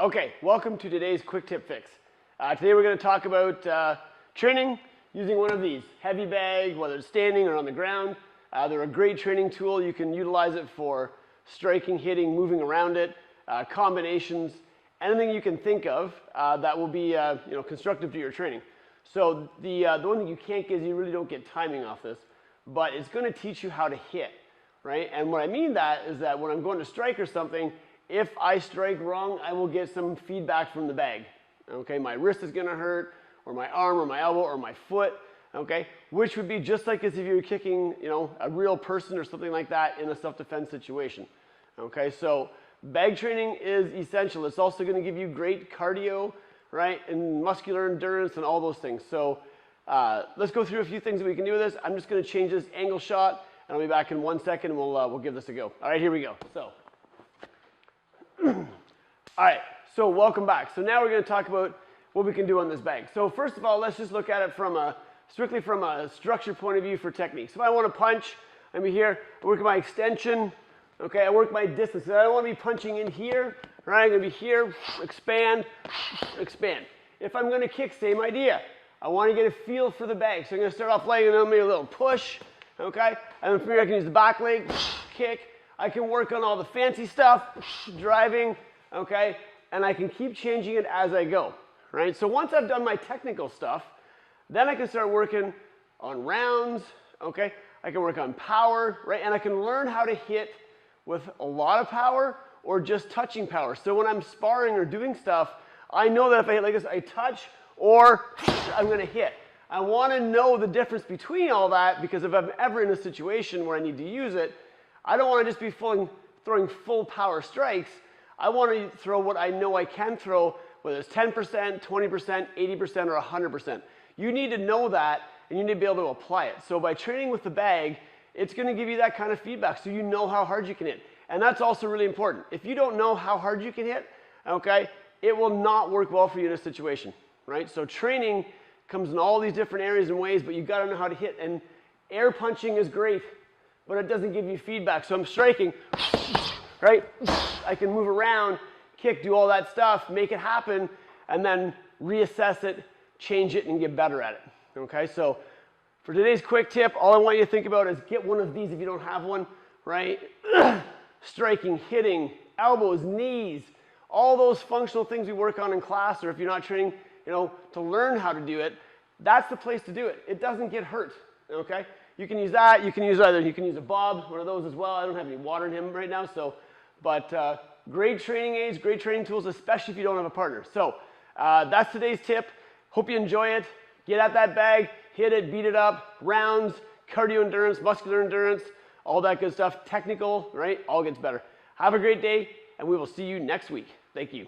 Okay, welcome to today's quick tip fix. Today we're going to talk about training using one of these heavy bag, whether it's standing or on the ground. They're a great training tool. You can utilize it for striking, hitting, moving around it, combinations, anything you can think of that will be constructive to your training. So the one thing you can't get is you really don't get timing off this, but it's going to teach you how to hit, right? And what I mean that is that when I'm going to strike or something, if I strike wrong, I will get some feedback from the bag. Okay, my wrist is going to hurt, or my arm, or my elbow, or my foot. Okay, which would be just like as if you were kicking, a real person or something like that in a self-defense situation. Okay, so bag training is essential. It's also going to give you great cardio, right, and muscular endurance and all those things. So let's go through a few things that we can do with this. I'm just going to change this angle shot, and I'll be back in 1 second, and we'll give this a go. All right, here we go. So. All right, so welcome back. So now we're going to talk about what we can do on this bag. So first of all, let's just look at it strictly from a structure point of view for techniques. If I want to punch, I'm here, I work my extension, okay, I work my distance. So I don't want to be punching in here, right? I'm going to be here, expand, expand. If I'm going to kick, same idea. I want to get a feel for the bag. So I'm going to start off laying on me a little push, okay? And then from here I can use the back leg, kick. I can work on all the fancy stuff, driving, okay? And I can keep changing it as I go, right? So once I've done my technical stuff, then I can start working on rounds, okay? I can work on power, right? And I can learn how to hit with a lot of power or just touching power. So when I'm sparring or doing stuff, I know that if I hit like this, I touch or I'm gonna hit. I wanna know the difference between all that, because if I'm ever in a situation where I need to use it, I don't want to just be throwing full power strikes. I want to throw what I know I can throw, whether it's 10%, 20%, 80%, or 100%. You need to know that, and you need to be able to apply it. So by training with the bag, it's going to give you that kind of feedback, so you know how hard you can hit. And that's also really important. If you don't know how hard you can hit, okay, it will not work well for you in a situation, right? So training comes in all these different areas and ways, but you've got to know how to hit. And air punching is great, but it doesn't give you feedback. So I'm striking, right? I can move around, kick, do all that stuff, make it happen, and then reassess it, change it, and get better at it. Okay, so for today's quick tip, all I want you to think about is get one of these if you don't have one, right? Striking, hitting, elbows, knees, all those functional things we work on in class, or if you're not training, to learn how to do it, that's the place to do it. It doesn't get hurt, okay? You can use that. You can use a Bob, one of those as well. I don't have any water in him right now, but great training aids, great training tools, especially if you don't have a partner. So that's today's tip. Hope you enjoy it. Get at that bag, hit it, beat it up, rounds, cardio endurance, muscular endurance, all that good stuff. Technical, right? All gets better. Have a great day, and we will see you next week. Thank you.